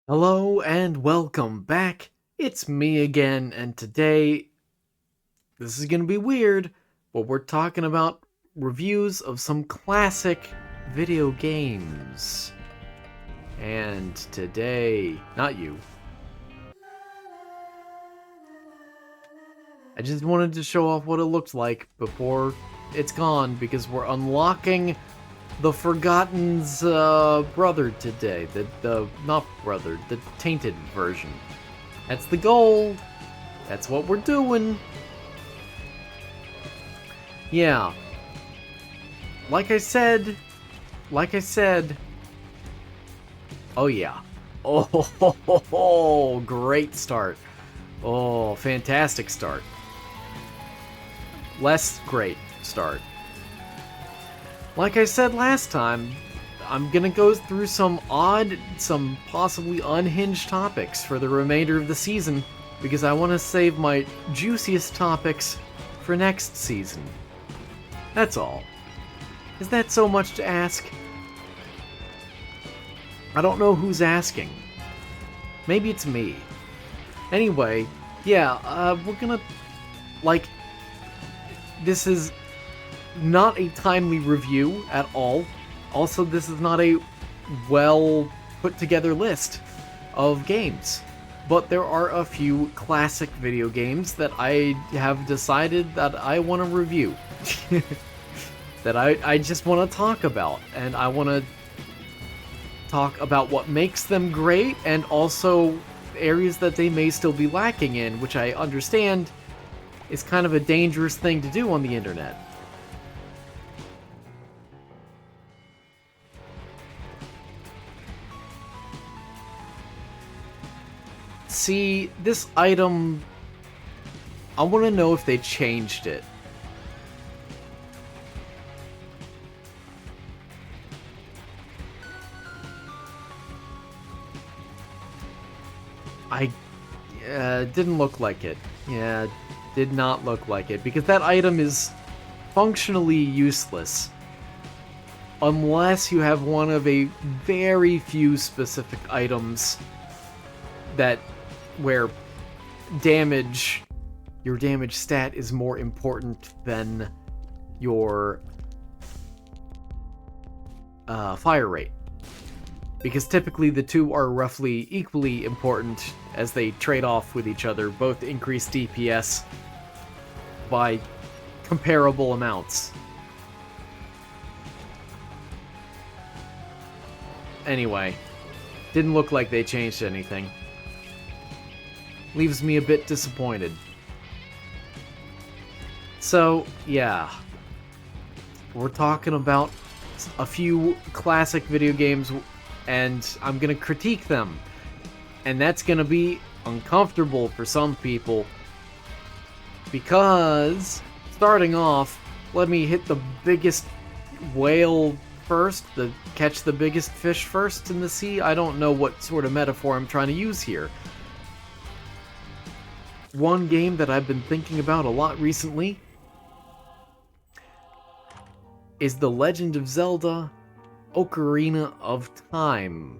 Hello and welcome back. It's me again, and today, this is gonna be weird, but we're talking about reviews of some classic video games. And today, not you, I just wanted to show off what it looked like before it's gone because we're unlocking the Forgotten's brother today. Not brother, the tainted version. That's the goal. That's what we're doing. Yeah. Like I said. Oh yeah. Oh, great start. Oh, fantastic start. Less great start. Like I said last time, I'm gonna go through some possibly unhinged topics for the remainder of the season because I want to save my juiciest topics for next season. That's all. Is that so much to ask? I don't know who's asking. Maybe it's me. Anyway, yeah, we're gonna, this is not a timely review at all. Also, this is not a well put together list of games. But there are a few classic video games that I have decided that I want to review. That I just want to talk about. And I want to talk about what makes them great and also areas that they may still be lacking in, which I understand is kind of a dangerous thing to do on the internet. See, this item, I want to know if they changed it. Didn't look like it. Yeah, did not look like it, because that item is functionally useless. Unless you have one of a very few specific items that where your damage stat is more important than your fire rate. Because typically the two are roughly equally important as they trade off with each other, both increase DPS by comparable amounts. Anyway, didn't look like they changed anything. Leaves me a bit disappointed. So, yeah. We're talking about a few classic video games, and I'm gonna critique them. And that's gonna be uncomfortable for some people. Because, starting off, let me hit the biggest whale first, catch the biggest fish first in the sea. I don't know what sort of metaphor I'm trying to use here. One game that I've been thinking about a lot recently is The Legend of Zelda Ocarina of Time.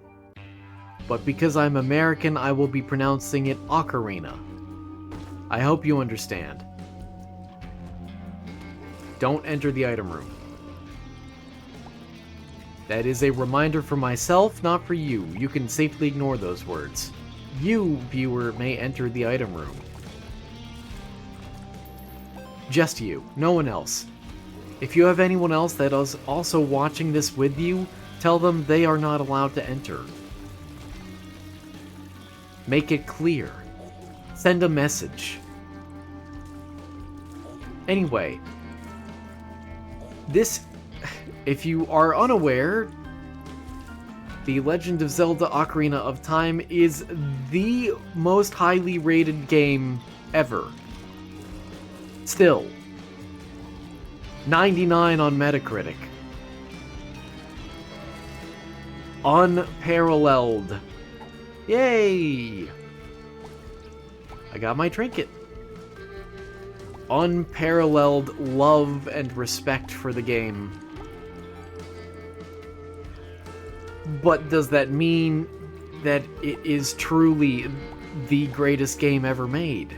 But because I'm American, I will be pronouncing it Ocarina. I hope you understand. Don't enter the item room. That is a reminder for myself, not for you. You can safely ignore those words. You, viewer, may enter the item room. Just you, no one else. If you have anyone else that is also watching this with you, tell them they are not allowed to enter. Make it clear. Send a message. Anyway, this, if you are unaware, The Legend of Zelda Ocarina of Time is the most highly rated game ever. Still. 99 on Metacritic. Unparalleled. Yay! I got my trinket. Unparalleled love and respect for the game. But does that mean that it is truly the greatest game ever made.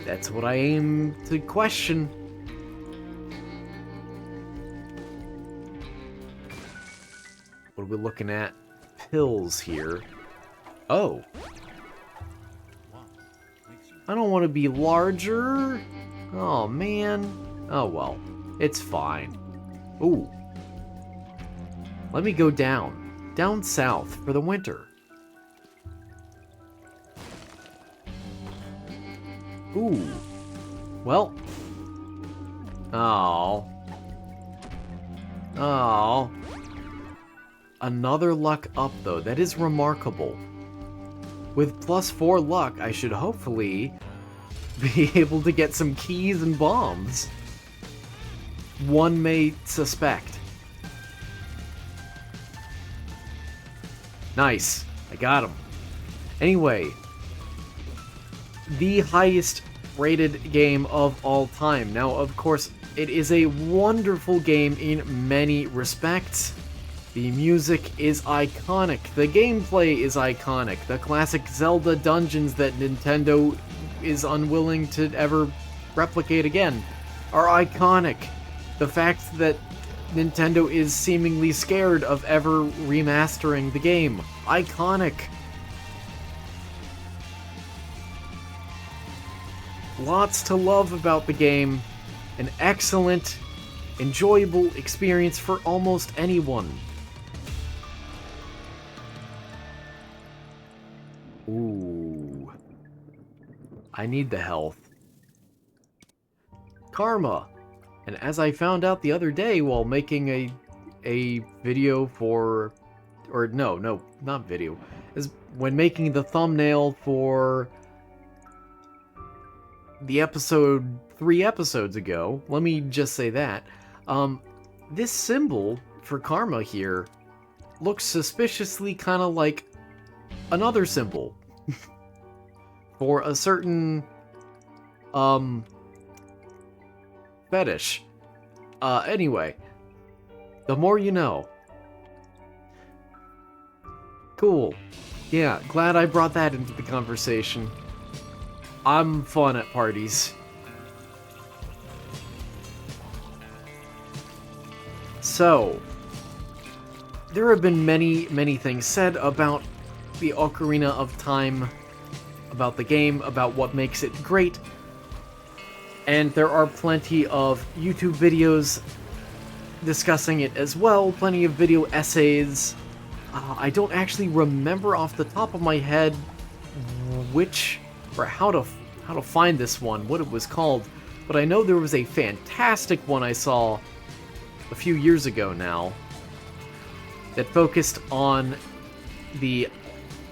That's what I aim to question. What are we looking at? Pills here. Oh. I don't want to be larger. Oh, man. Oh, well. It's fine. Ooh. Let me go down. Down south for the winter. Ooh. Well. Oh. Oh. Another luck up, though. That is remarkable. With +4 luck, I should hopefully be able to get some keys and bombs. One may suspect. Nice. I got him. Anyway, the highest rated game of all time. Now, of course, it is a wonderful game in many respects. The music is iconic. The gameplay is iconic. The classic Zelda dungeons that Nintendo is unwilling to ever replicate again are iconic. The fact that Nintendo is seemingly scared of ever remastering the game. Iconic. Lots to love about the game. An excellent, enjoyable experience for almost anyone. Ooh. I need the health. Karma. And as I found out the other day while making a video for... Or no, not video. Is when making the thumbnail for the episode 3 episodes ago. Let me just say that. This symbol for karma here looks suspiciously kind of like another symbol for a certain fetish. Anyway, the more you know. Cool. Yeah, glad I brought that into the conversation. I'm fun at parties. So, there have been many things said about the Ocarina of Time, about the game, about what makes it great. And there are plenty of YouTube videos discussing it as well, plenty of video essays. I don't actually remember off the top of my head which, or how to find this one, what it was called, but I know there was a fantastic one I saw a few years ago now that focused on the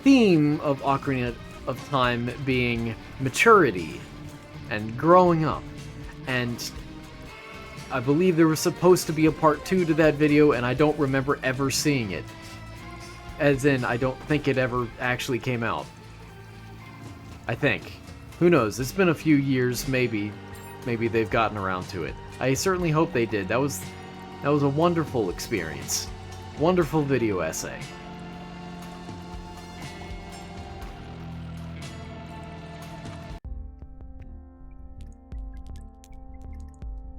theme of Ocarina of Time being maturity and growing up. And I believe there was supposed to be a part 2 to that video, and I don't remember ever seeing it. As in, I don't think it ever actually came out. I think. Who knows? It's been a few years, maybe they've gotten around to it. I certainly hope they did. That was a wonderful experience. Wonderful video essay.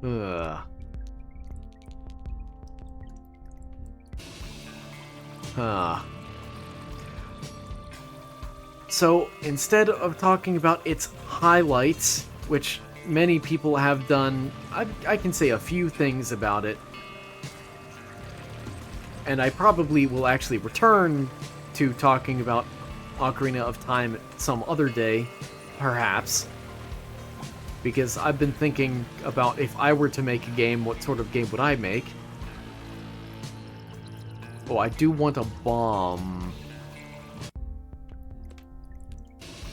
Ugh. Huh. So, instead of talking about its highlights, which many people have done, I can say a few things about it. And I probably will actually return to talking about Ocarina of Time some other day, perhaps. Because I've been thinking about if I were to make a game, what sort of game would I make? Oh, I do want a bomb.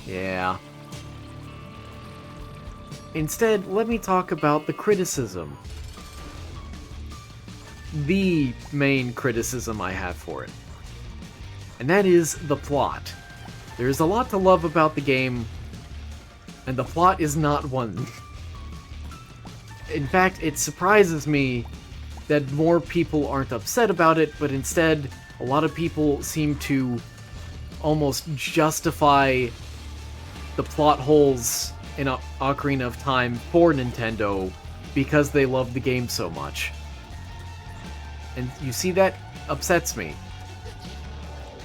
Yeah. Instead, let me talk about the criticism. The main criticism I have for it. And that is the plot. There's a lot to love about the game, and the plot is not one. In fact, it surprises me that more people aren't upset about it, but instead, a lot of people seem to almost justify the plot holes in Ocarina of Time for Nintendo because they love the game so much. And you see, that upsets me.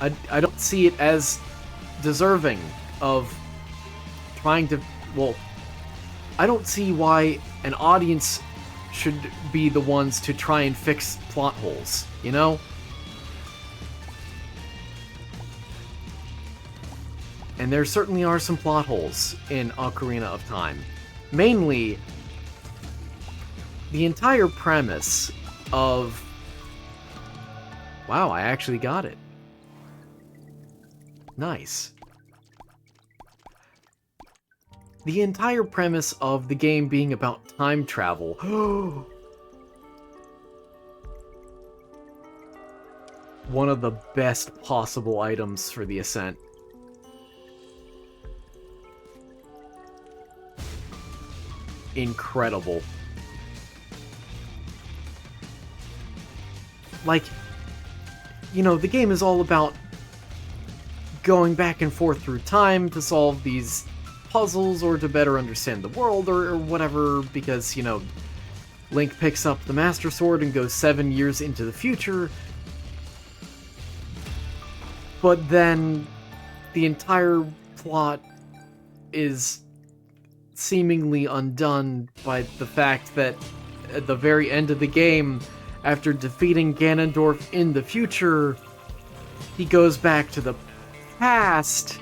I don't see it as deserving of trying to... Well, I don't see why an audience should be the ones to try and fix plot holes, you know? And there certainly are some plot holes in Ocarina of Time. Mainly, the entire premise of... Wow, I actually got it. Nice. The entire premise of the game being about time travel. One of the best possible items for the Ascent. Incredible. Like, you know, the game is all about going back and forth through time to solve these puzzles or to better understand the world or whatever, because, you know, Link picks up the Master Sword and goes 7 years into the future. But then the entire plot is seemingly undone by the fact that at the very end of the game, after defeating Ganondorf in the future, he goes back to the past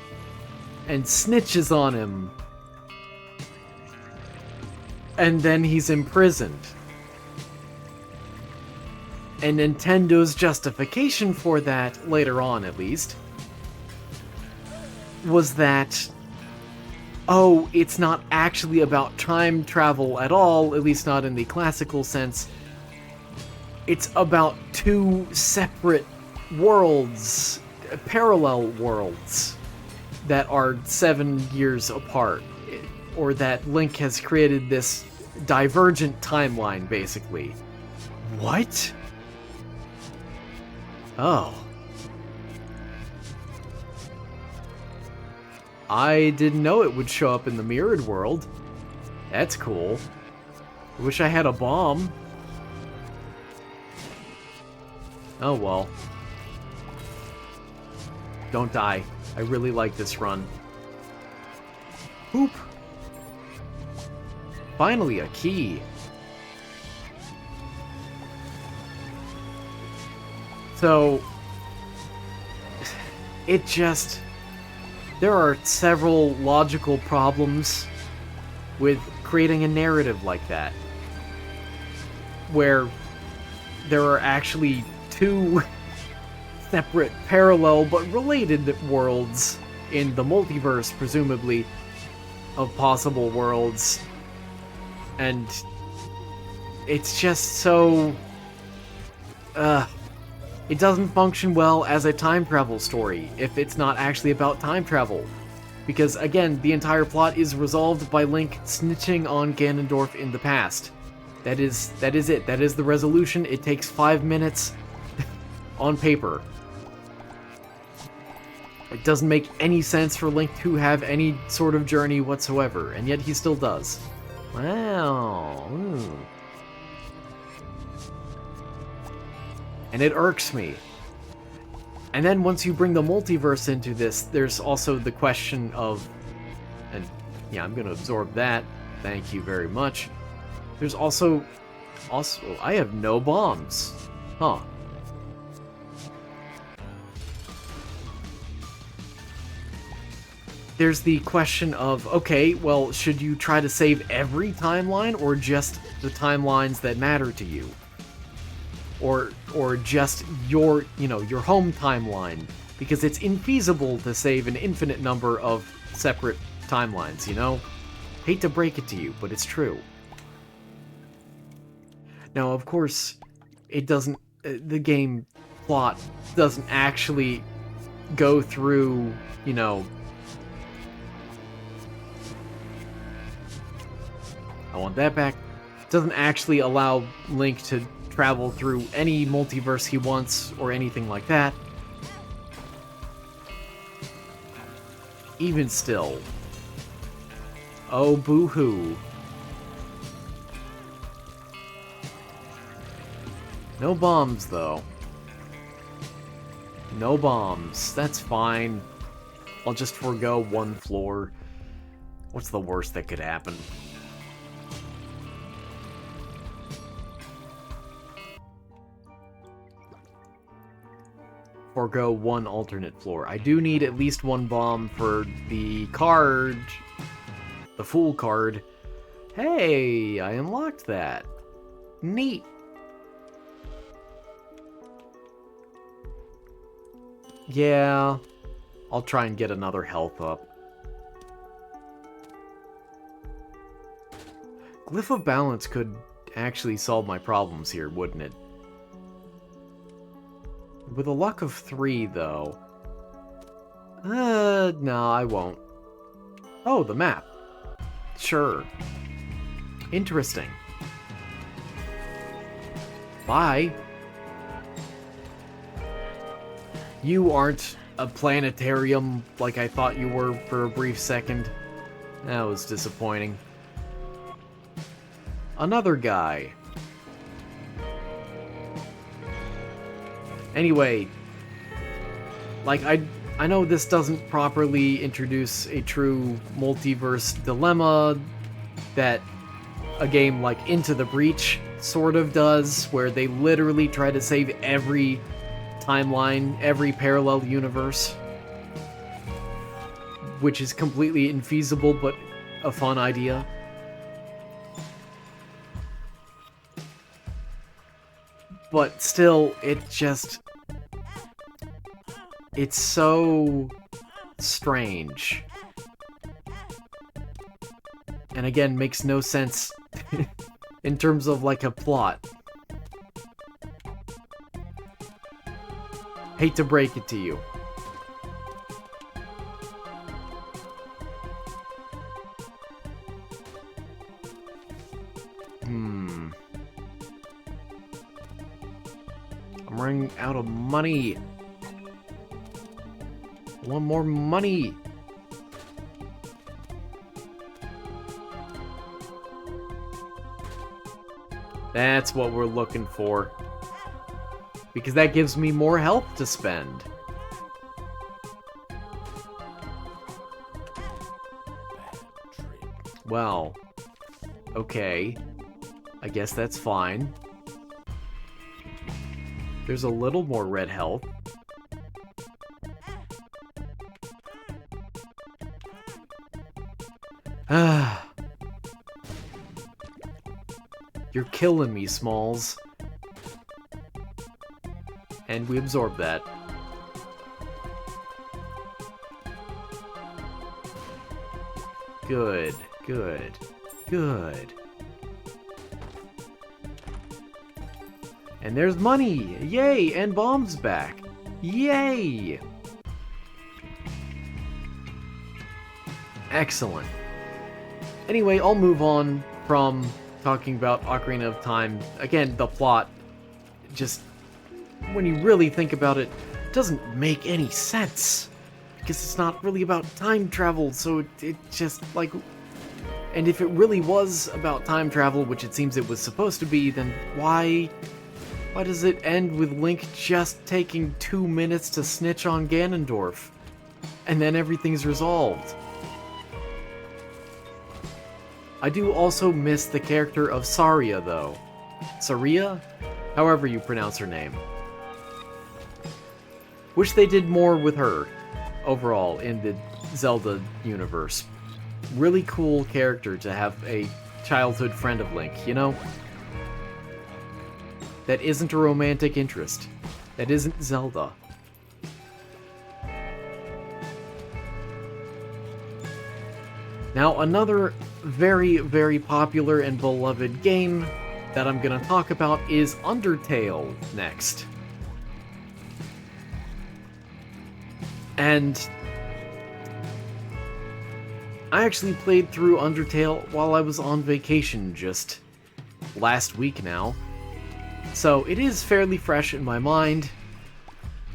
and snitches on him. And then he's imprisoned. And Nintendo's justification for that, later on at least, was that, oh, it's not actually about time travel at all, at least not in the classical sense. It's about two separate worlds, parallel worlds, that are 7 years apart. Or that Link has created this divergent timeline, basically. What? Oh. I didn't know it would show up in the mirrored world. That's cool. I wish I had a bomb. Oh well. Don't die. I really like this run. Boop. Finally, a key. So, it just... There are several logical problems with creating a narrative like that, where there are actually two separate, parallel, but related worlds in the multiverse, presumably, of possible worlds. And it's just so... it doesn't function well as a time travel story if it's not actually about time travel. Because, again, the entire plot is resolved by Link snitching on Ganondorf in the past. That is it. That is the resolution. It takes 5 minutes on paper. It doesn't make any sense for Link to have any sort of journey whatsoever, and yet he still does. Wow. Ooh. And it irks me. And then once you bring the multiverse into this, there's also the question of... And yeah, I'm going to absorb that. Thank you very much. There's also... I have no bombs. Huh. There's the question of, okay, well, should you try to save every timeline or just the timelines that matter to you? Or just your, your home timeline, because it's infeasible to save an infinite number of separate timelines, Hate to break it to you, but it's true. Now, of course, it doesn't, the game plot doesn't actually go through, I want that back. It doesn't actually allow Link to travel through any multiverse he wants or anything like that. even still. Oh, boo-hoo. No bombs, though. No bombs. That's fine. I'll just forego one floor. What's the worst that could happen? Forego one alternate floor. I do need at least one bomb for the card. The Fool card. Hey, I unlocked that. Neat. Yeah, I'll try and get another health up. Glyph of Balance could actually solve my problems here, wouldn't it? With a luck of 3, though. No, I won't. Oh, the map. Sure. Interesting. Bye. You aren't a planetarium like I thought you were for a brief second. That was disappointing. Another guy. Anyway, like, I know this doesn't properly introduce a true multiverse dilemma that a game like Into the Breach sort of does, where they literally try to save every timeline, every parallel universe, which is completely infeasible but a fun idea. But still, it's so strange. And again, makes no sense in terms of like a plot. Hate to break it to you. I'm running out of money. I want more money. That's what we're looking for. Because that gives me more health to spend. Well, okay. I guess that's fine. There's a little more red health. Ah. You're killing me, Smalls. And we absorb that. Good, good, good. And there's money! Yay! And bombs back! Yay! Excellent. Anyway, I'll move on from talking about Ocarina of Time. Again, the plot, just, when you really think about it, doesn't make any sense. Because it's not really about time travel, so it just, like... And if it really was about time travel, which it seems it was supposed to be, then why does it end with Link just taking 2 minutes to snitch on Ganondorf? And then everything's resolved. I do also miss the character of Saria, though. Saria? However you pronounce her name. Wish they did more with her, overall, in the Zelda universe. Really cool character to have a childhood friend of Link, you know? That isn't a romantic interest. That isn't Zelda. Now, another very, very popular and beloved game that I'm gonna talk about is Undertale next. And I actually played through Undertale while I was on vacation just last week now. So it is fairly fresh in my mind,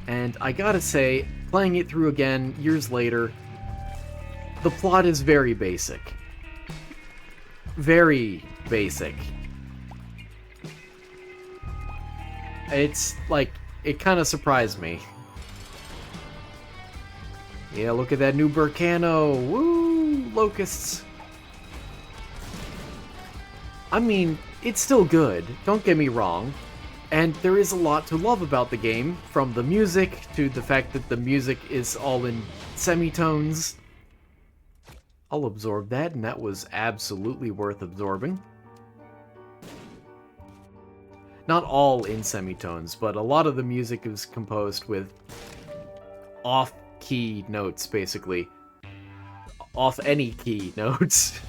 and I gotta say, playing it through again years later, The plot is very basic. Very basic. It's like, it kind of surprised me. Yeah, look at that new Burkano. Woo! Locusts. I mean, it's still good, don't get me wrong. And there is a lot to love about the game, from the music to the fact that the music is all in semitones. I'll absorb that, and that was absolutely worth absorbing. Not all in semitones, but a lot of the music is composed with off-key notes, basically. Off any key notes.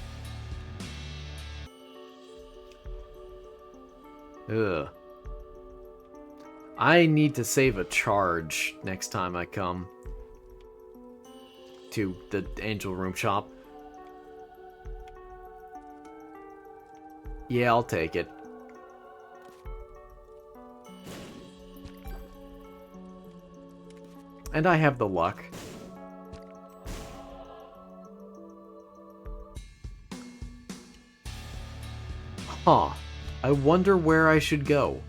Ugh. I need to save a charge next time I come to the Angel Room shop. Yeah, I'll take it. And I have the luck. Huh. I wonder where I should go.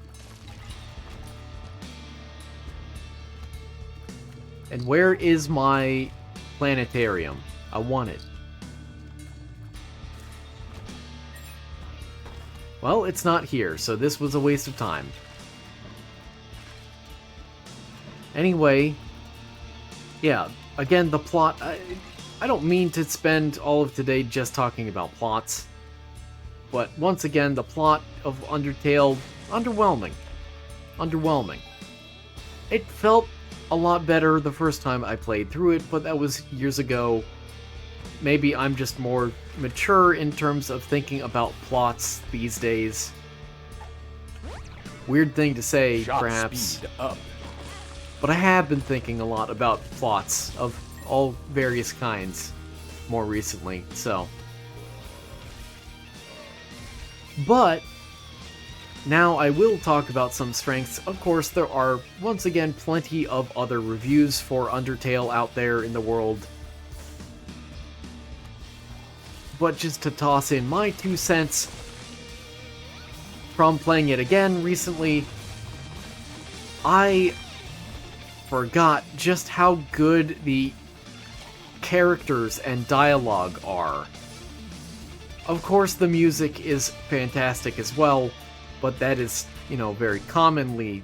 And where is my planetarium? I want it. Well, it's not here, so this was a waste of time. Anyway, yeah, again, the plot... I don't mean to spend all of today just talking about plots. But once again, the plot of Undertale, underwhelming. Underwhelming. It felt a lot better the first time I played through it, but that was years ago. Maybe I'm just more mature in terms of thinking about plots these days. Weird thing to say, Shot perhaps. Speed up. But I have been thinking a lot about plots of all various kinds more recently, so... But, now I will talk about some strengths. Of course, there are, once again, plenty of other reviews for Undertale out there in the world. But just to toss in my 2 cents, from playing it again recently, I forgot just how good the characters and dialogue are. Of course, the music is fantastic as well, but that is, you know, very commonly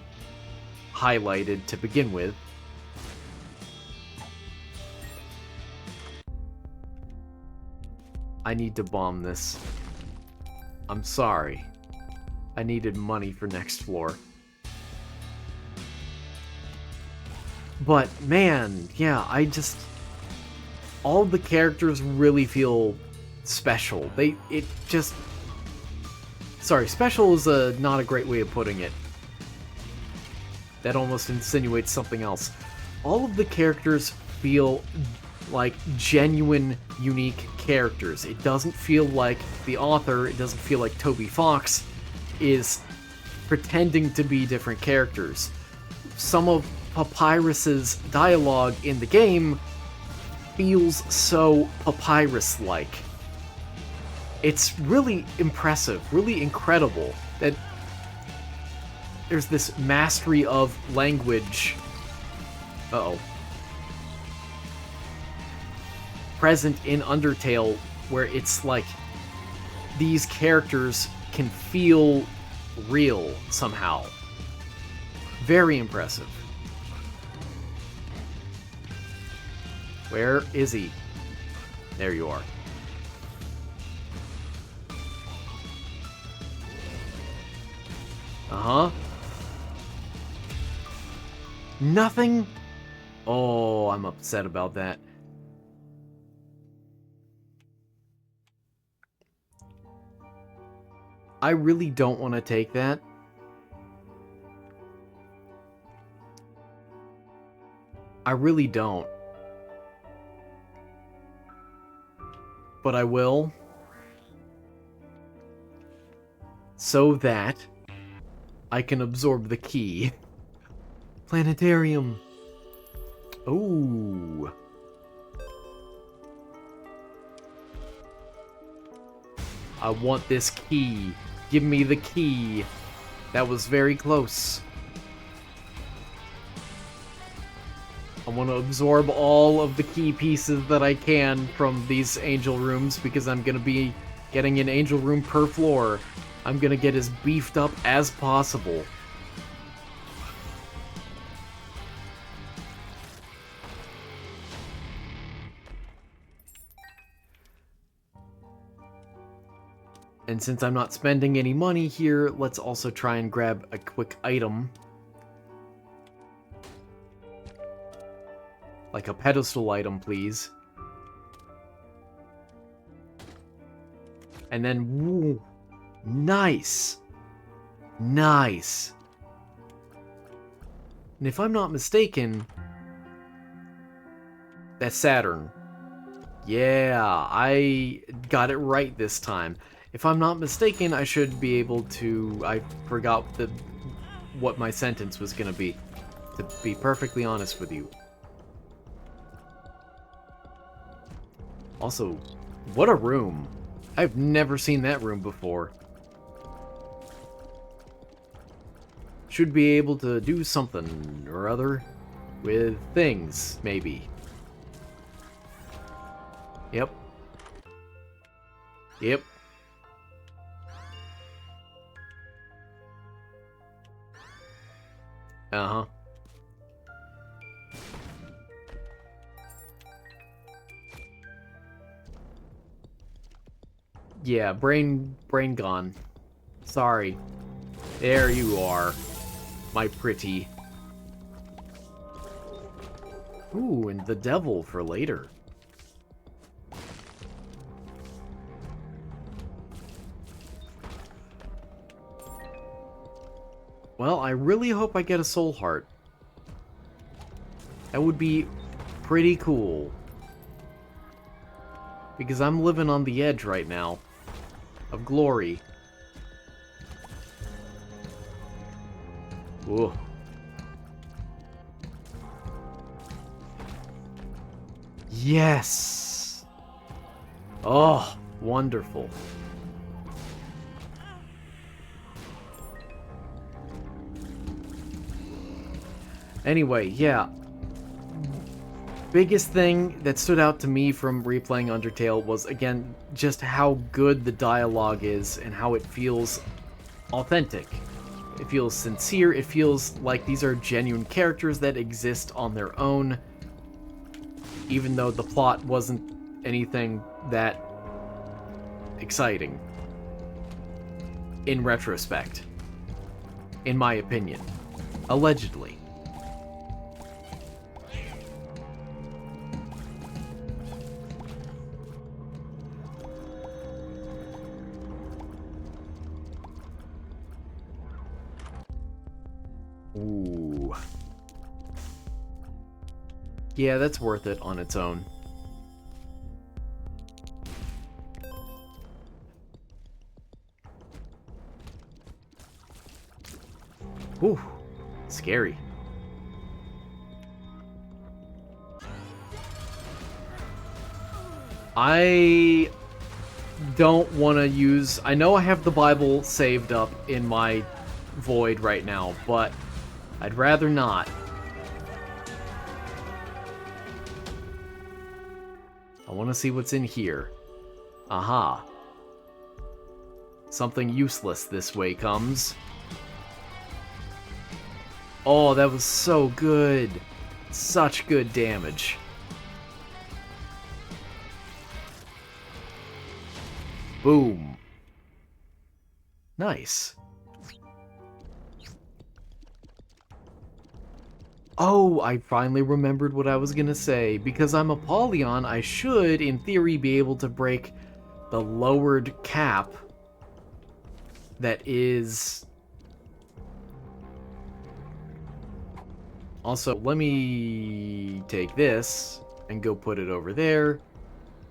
highlighted to begin with. I need to bomb this. I'm sorry. I needed money for next floor. But, man, yeah, all the characters really feel special. Special is not a great way of putting it. That almost insinuates something else. All of the characters feel like genuine, unique characters. It doesn't feel like the author, it doesn't feel like Toby Fox is pretending to be different characters. Some of Papyrus's dialogue in the game feels so Papyrus-like. It's really impressive, really incredible that there's this mastery of language present in Undertale, where it's like these characters can feel real somehow. Very impressive. Where is he? There you are. Uh-huh. Nothing? Oh, I'm upset about that. I really don't want to take that. I really don't. But I will. So that I can absorb the key. Planetarium. Ooh. I want this key. Give me the key. That was very close. I want to absorb all of the key pieces that I can from these angel rooms because I'm going to be getting an angel room per floor. I'm going to get as beefed up as possible. And since I'm not spending any money here, let's also try and grab a quick item. Like a pedestal item, please. And then, woo, nice. Nice. And if I'm not mistaken, that's Saturn. Yeah, I got it right this time. If I'm not mistaken, I should be able to... I forgot what my sentence was going to be perfectly honest with you. Also, what a room. I've never seen that room before. Should be able to do something or other with things, maybe. Yep. Yep. Uh-huh. Yeah, brain gone. Sorry. There you are, my pretty. Ooh, and the devil for later. Well, I really hope I get a soul heart. That would be pretty cool. Because I'm living on the edge right now of glory. Ooh. Yes! Oh, wonderful. Anyway, yeah. Biggest thing that stood out to me from replaying Undertale was, again, just how good the dialogue is and how it feels authentic. It feels sincere, it feels like these are genuine characters that exist on their own, even though the plot wasn't anything that exciting. In retrospect. In my opinion. Allegedly. Ooh. Yeah, that's worth it on its own. Ooh. Scary. I don't want to use... I know I have the Bible saved up in my void right now, but I'd rather not. I want to see what's in here. Aha. Something useless this way comes. Oh, that was so good. Such good damage. Boom. Nice. Oh, I finally remembered what I was gonna say. Because I'm Apollyon, I should, in theory, be able to break the lowered cap that is... Also, let me take this and go put it over there.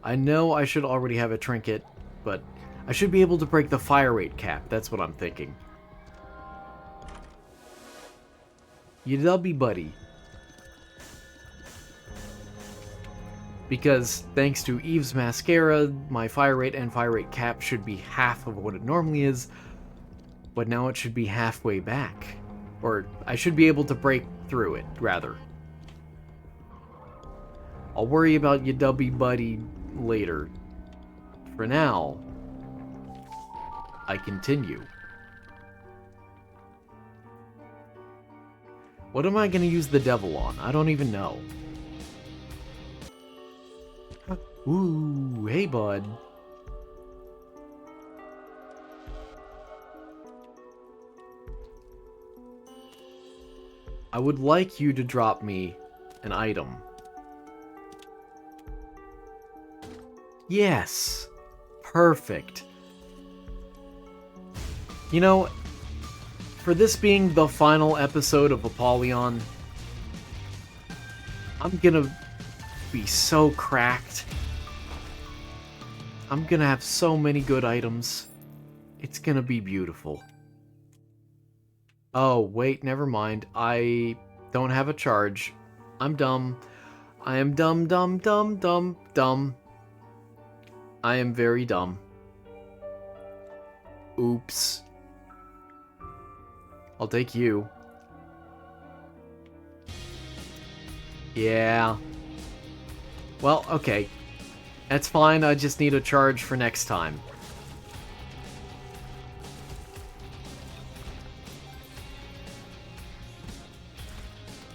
I know I should already have a trinket, but I should be able to break the fire rate cap. That's what I'm thinking. You dubby buddy. Because thanks to Eve's mascara, my fire rate and fire rate cap should be half of what it normally is, but now it should be halfway back. Or I should be able to break through it, rather. I'll worry about your dubby buddy later. For now, I continue. What am I going to use the devil on? I don't even know. Ooh, hey bud. I would like you to drop me an item. Yes. Perfect. You know, for this being the final episode of Apollyon, I'm gonna be so cracked. I'm gonna have so many good items. It's gonna be beautiful. Oh, wait, never mind. I don't have a charge. I'm dumb. I am dumb, dumb, dumb, dumb, dumb. I am very dumb. Oops. I'll take you. Yeah. Well, okay. That's fine, I just need a charge for next time.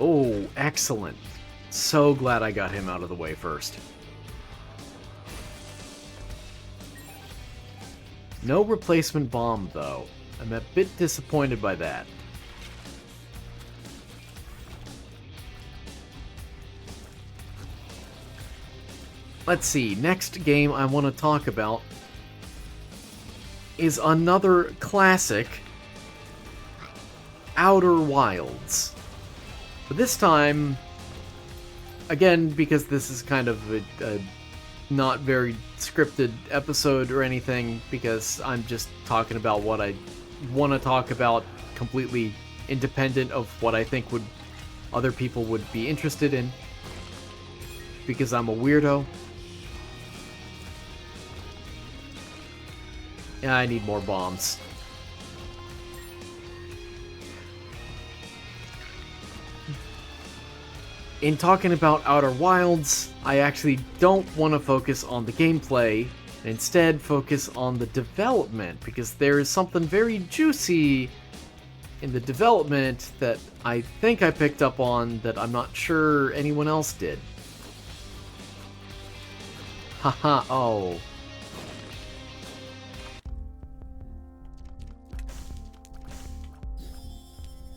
Oh, excellent. So glad I got him out of the way first. No replacement bomb, though. I'm a bit disappointed by that. Let's see, next game I want to talk about is another classic, Outer Wilds. But this time, again, because this is kind of a not very scripted episode or anything, because I'm just talking about what I want to talk about, completely independent of what I think other people would be interested in, because I'm a weirdo. Yeah, I need more bombs. In talking about Outer Wilds, I actually don't want to focus on the gameplay, and instead focus on the development, because there is something very juicy in the development that I think I picked up on that I'm not sure anyone else did. Haha, oh.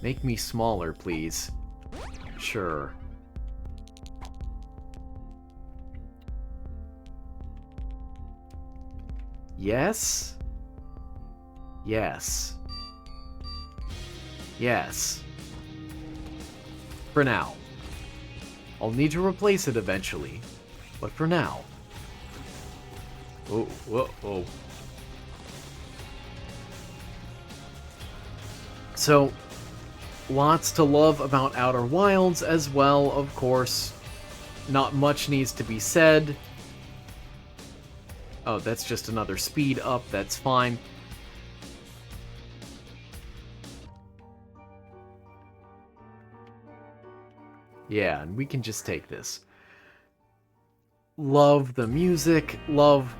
Make me smaller, please. Sure. Yes? Yes. Yes. For now. I'll need to replace it eventually, but for now. Oh, whoa, oh. So, lots to love about Outer Wilds as well, of course. Not much needs to be said. Oh, that's just another speed up, that's fine. Yeah, and we can just take this. Love the music, love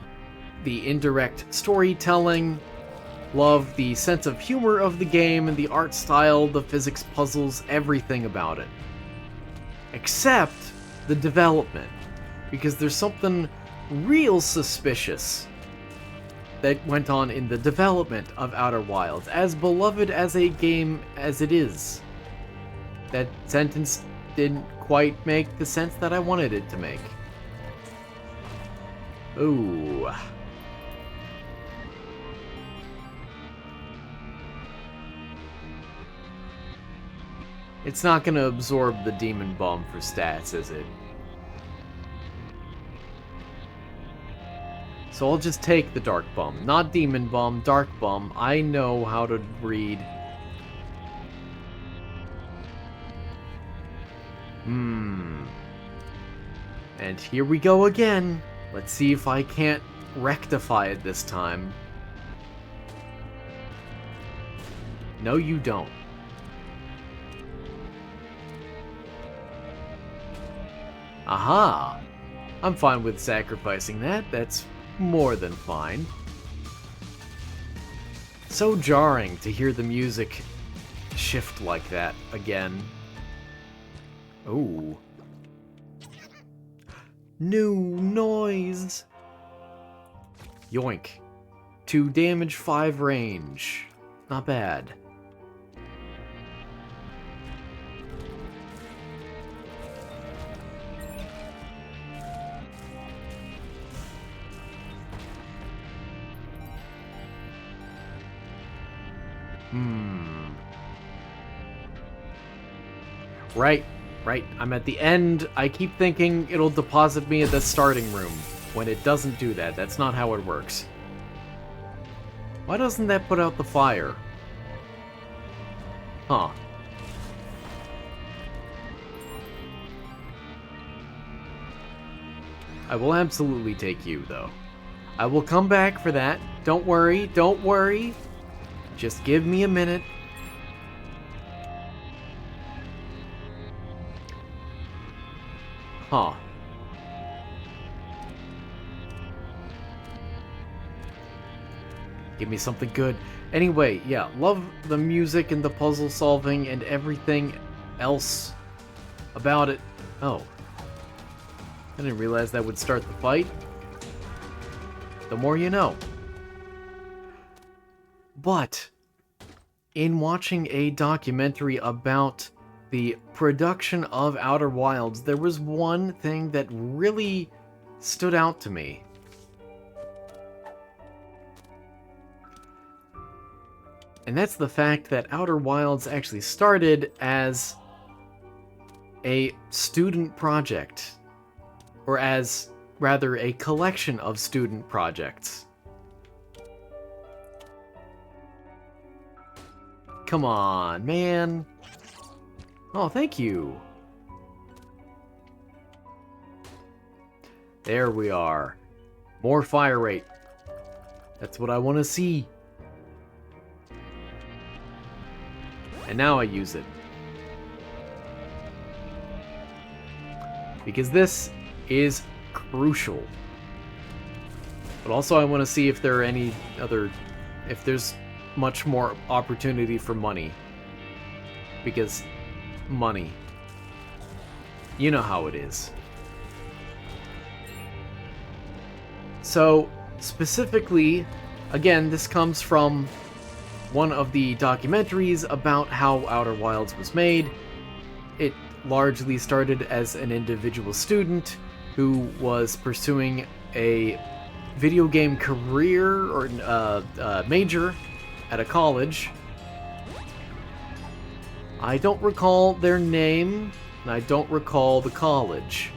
the indirect storytelling, love the sense of humor of the game and the art style, the physics puzzles, everything about it. Except the development, because there's something real suspicious that went on in the development of Outer Wilds, as beloved as a game as it is. That sentence didn't quite make the sense that I wanted it to make. Ooh. It's not gonna absorb the Demon Bomb for stats, is it? So I'll just take the Dark Bum. Not Demon Bum, Dark Bum. I know how to read. And here we go again. Let's see if I can't rectify it this time. No, you don't. Aha! I'm fine with sacrificing that. That's more than fine. So jarring to hear the music shift like that again. Ooh. New noise! Yoink. 2 damage, 5 range. Not bad. Right. I'm at the end. I keep thinking it'll deposit me at the starting room, when it doesn't do that. That's not how it works. Why doesn't that put out the fire? Huh. I will absolutely take you, though. I will come back for that. Don't worry, don't worry. Just give me a minute. Huh. Give me something good. Anyway, yeah, love the music and the puzzle solving and everything else about it. Oh. I didn't realize that would start the fight. The more you know. But, in watching a documentary about the production of Outer Wilds, there was one thing that really stood out to me. And that's the fact that Outer Wilds actually started as a student project. Or as, rather, a collection of student projects. Come on, man. Oh, thank you. There we are. More fire rate. That's what I want to see. And now I use it. Because this is crucial. But also I want to see if there are any other... if there's much more opportunity for money. Because... money. You know how it is. So, specifically, again, this comes from one of the documentaries about how Outer Wilds was made. It largely started as an individual student who was pursuing a video game career or major at a college. I don't recall their name, and I don't recall the college.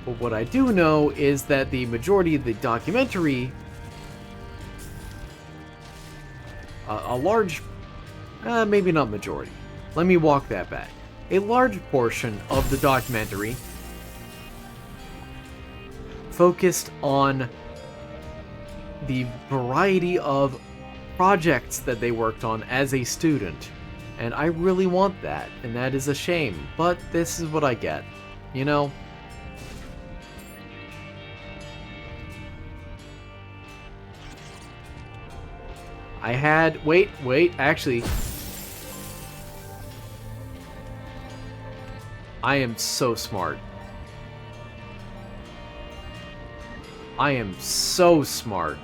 But what I do know is that the majority of the documentary, a large, maybe not majority, let me walk that back. A large portion of the documentary focused on the variety of projects that they worked on as a student. And I really want that, and that is a shame. But this is what I get, you know? I had... wait, actually... I am so smart. I am so smart.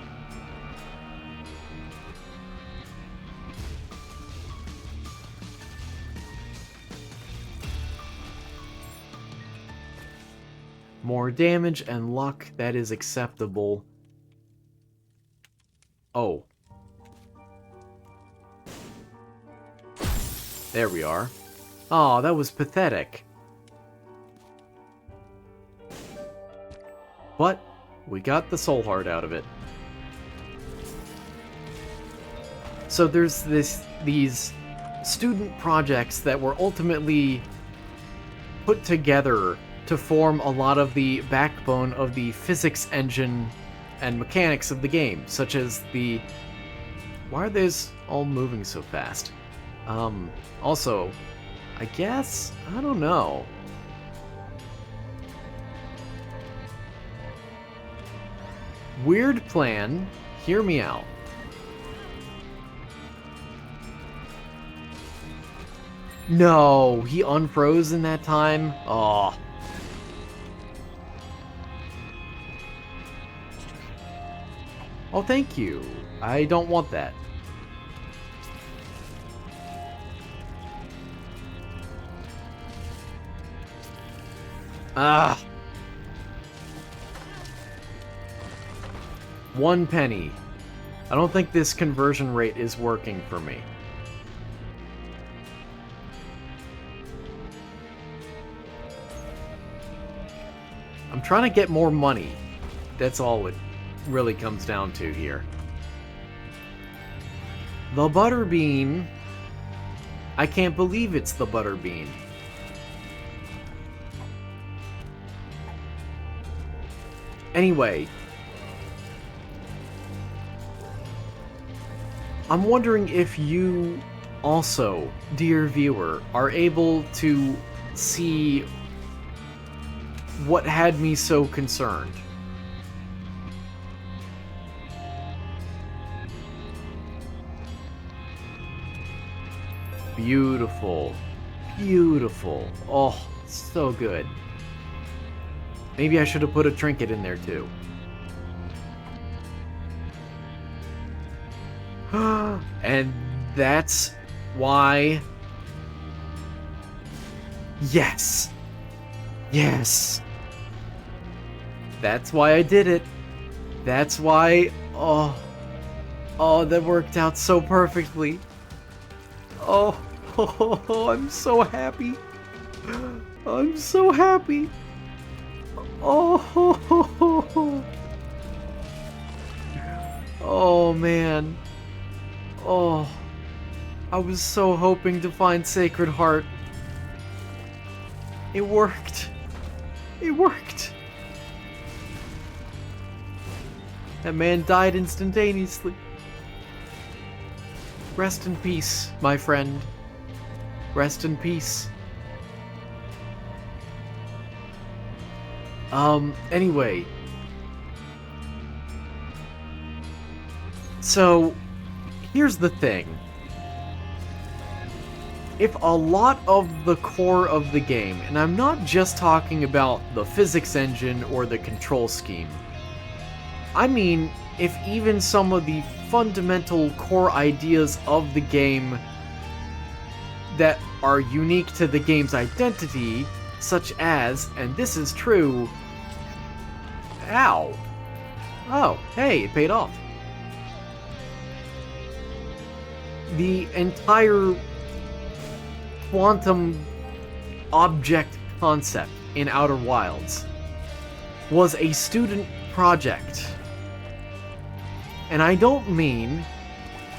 More damage and luck, that is acceptable. Oh. There we are. Oh, that was pathetic. But we got the soul heart out of it. So there's these student projects that were ultimately put together to form a lot of the backbone of the physics engine and mechanics of the game, such as the... Why are these all moving so fast? Also, I guess, I don't know. Weird plan, hear me out. No, he unfroze in that time? Oh. Oh, thank you. I don't want that. Ah. 1 penny. I don't think this conversion rate is working for me. I'm trying to get more money. That's all it really comes down to here. The butterbean. I can't believe it's the butterbean. Anyway, I'm wondering if you also, dear viewer, are able to see what had me so concerned. Beautiful. Beautiful. Oh, so good. Maybe I should have put a trinket in there too. And that's why... Yes! Yes! That's why I did it. That's why... Oh, that worked out so perfectly. Oh, I'm so happy. I'm so happy. Oh, oh man. Oh, I was so hoping to find Sacred Heart. It worked. It worked. That man died instantaneously. Rest in peace, my friend. Rest in peace. Anyway. So, here's the thing. If a lot of the core of the game, and I'm not just talking about the physics engine or the control scheme, I mean, if even some of the fundamental core ideas of the game that are unique to the game's identity, such as, and this is true... Ow! Oh, hey, it paid off. The entire quantum object concept in Outer Wilds was a student project. And I don't mean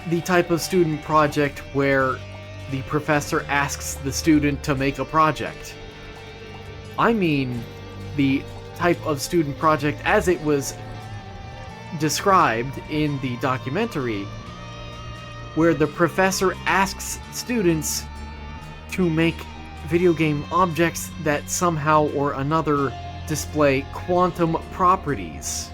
the type of student project where the professor asks the student to make a project. I mean the type of student project as it was described in the documentary, where the professor asks students to make video game objects that somehow or another display quantum properties.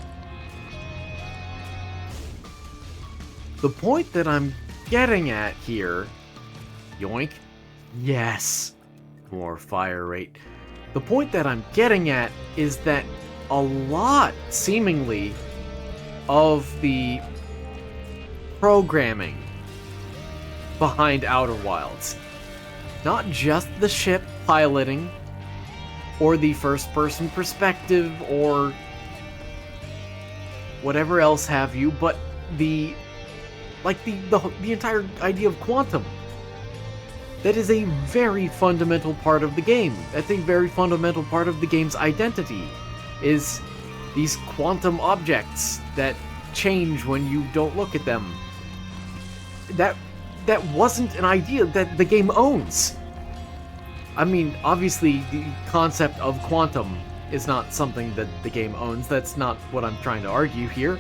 The point that I'm getting at here... Yoink. Yes. More fire rate. The point that I'm getting at is that a lot, seemingly, of the programming behind Outer Wilds, not just the ship piloting, or the first-person perspective, or whatever else have you, but the entire idea of quantum. That is a very fundamental part of the game. That's a very fundamental part of the game's identity, is these quantum objects that change when you don't look at them. That wasn't an idea that the game owns. I mean, obviously, the concept of quantum is not something that the game owns. That's not what I'm trying to argue here.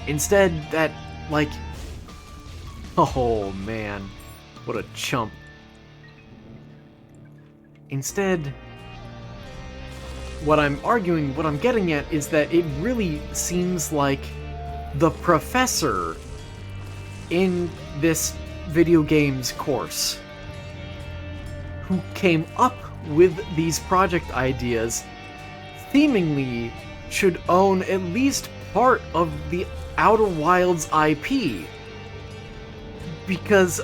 Instead, that, like... Oh, man. What a chump. Instead, what I'm getting at is that it really seems like the professor in this video games course who came up with these project ideas seemingly should own at least part of the Outer Wilds IP, because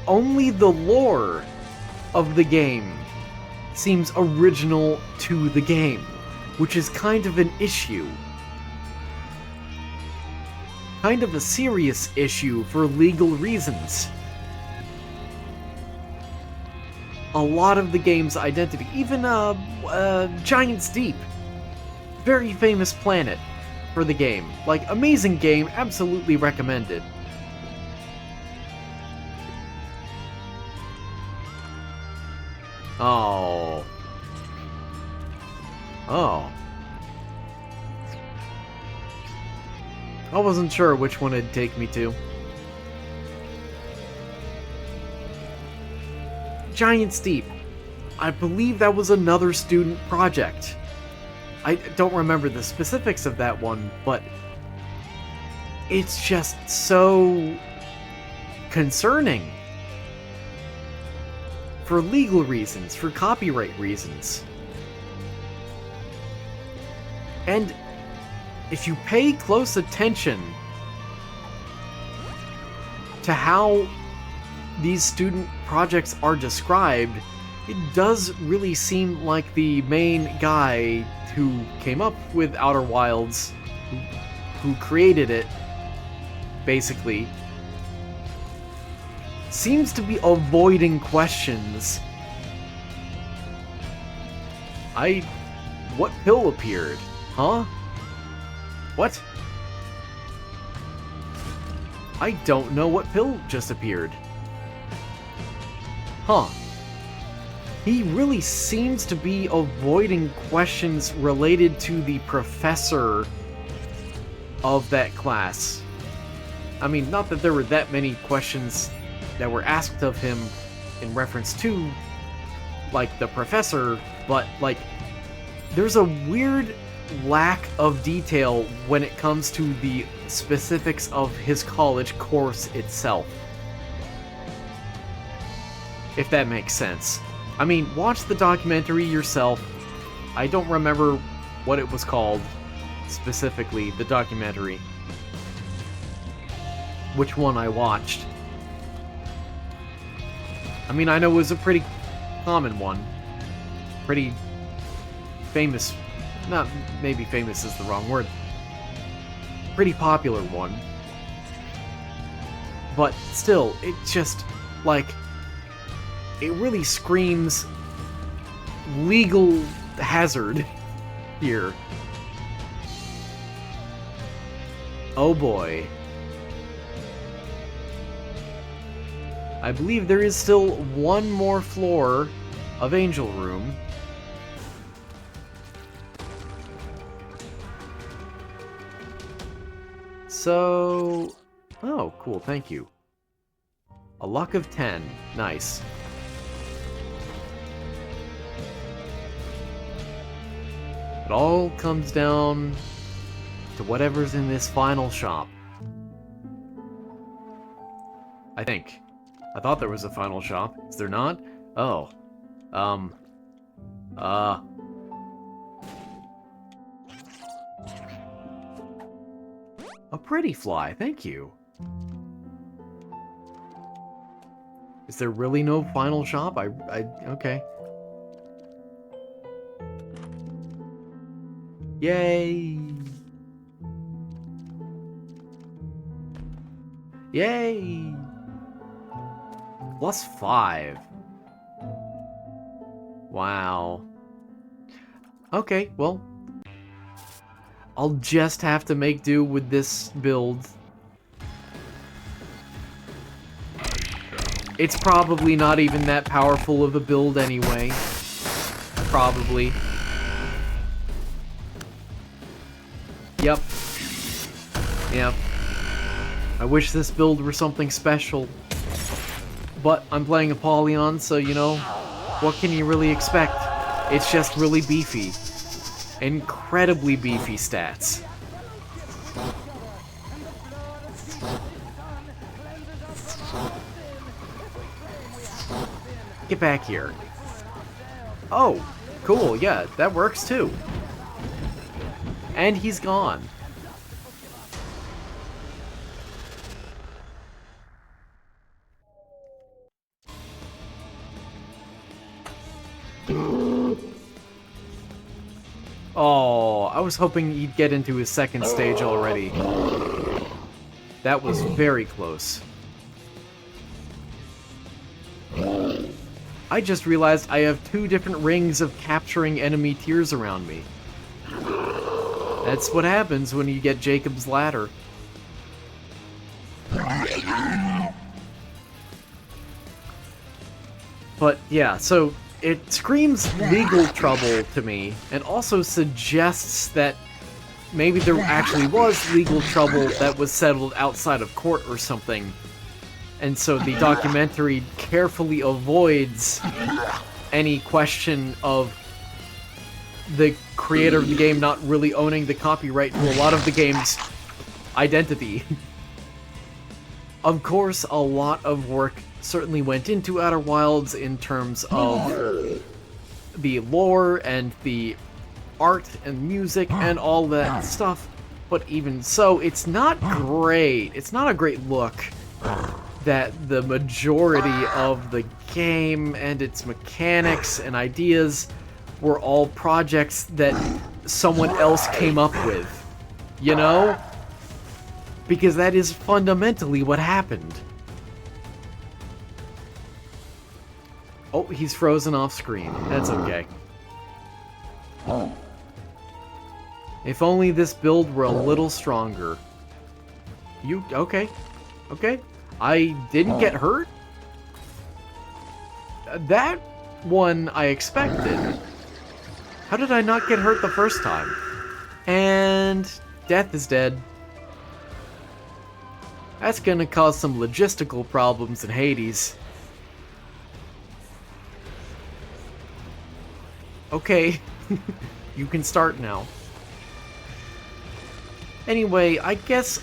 only the lore of the game seems original to the game, which is kind of an issue. Kind of a serious issue for legal reasons. A lot of the game's identity, even Giant's Deep, very famous planet for the game. Like, amazing game, absolutely recommended. Oh. Oh. I wasn't sure which one it'd take me to. Giant's Deep. I believe that was another student project. I don't remember the specifics of that one, but it's just so concerning. For legal reasons, for copyright reasons. And if you pay close attention to how these student projects are described, it does really seem like the main guy who came up with Outer Wilds, who created it, basically, seems to be avoiding questions. What pill appeared? Huh? What? I don't know what pill just appeared. Huh. He really seems to be avoiding questions related to the professor of that class. I mean, not that there were that many questions that were asked of him in reference to, like, the professor, but, like, there's a weird lack of detail when it comes to the specifics of his college course itself. If that makes sense. I mean, watch the documentary yourself. I don't remember what it was called, specifically, the documentary. Which one I watched. I mean, I know it was a pretty common one. Pretty famous. Not, maybe famous is the wrong word. Pretty popular one. But still, it just, like, it really screams legal hazard here. Oh boy. I believe there is still one more floor of Angel Room. So... oh, cool, thank you. A luck of 10. Nice. It all comes down to whatever's in this final shop. I think. I thought there was a final shop. Is there not? Oh. A pretty fly, thank you. Is there really no final shop? Okay. Yay! Yay! +5. Wow. Okay, well, I'll just have to make do with this build. It's probably not even that powerful of a build anyway. Probably. Yep. Yep. I wish this build were something special. But I'm playing Apollyon, so, you know, what can you really expect? It's just really beefy. Incredibly beefy stats. Get back here. Oh, cool, yeah, that works too. And he's gone. Oh, I was hoping he'd get into his second stage already. That was very close. I just realized I have 2 different rings of capturing enemy tiers around me. That's what happens when you get Jacob's Ladder. But yeah, so it screams legal trouble to me, and also suggests that maybe there actually was legal trouble that was settled outside of court or something. And so the documentary carefully avoids any question of the creator of the game not really owning the copyright to a lot of the game's identity. Of course, a lot of work certainly went into Outer Wilds in terms of the lore and the art and music and all that stuff, but even so, it's not great. It's not a great look that the majority of the game and its mechanics and ideas were all projects that someone else came up with, you know? Because that is fundamentally what happened. Oh, he's frozen off screen. That's okay. If only this build were a little stronger. You, okay. Okay. I didn't get hurt? That one I expected. How did I not get hurt the first time? And Death is dead. That's gonna cause some logistical problems in Hades. Okay, you can start now. Anyway, I guess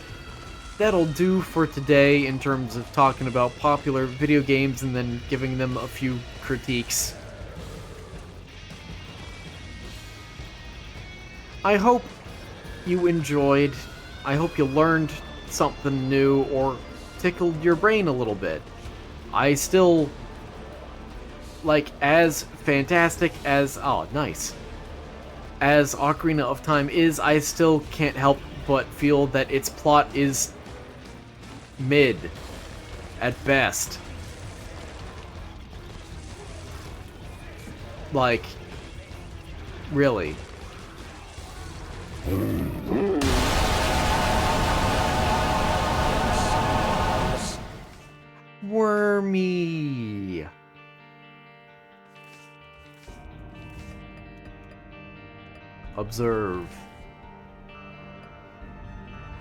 that'll do for today in terms of talking about popular video games and then giving them a few critiques. I hope you enjoyed. I hope you learned something new or tickled your brain a little bit. I still, like, as fantastic as, oh, nice, as Ocarina of Time is, I still can't help but feel that its plot is mid, at best. Like, really. Wormy. Observe.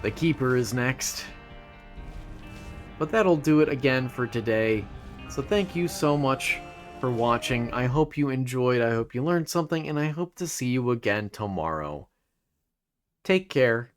The Keeper is next. But that'll do it again for today. So thank you so much for watching. I hope you enjoyed, I hope you learned something, and I hope to see you again tomorrow. Take care.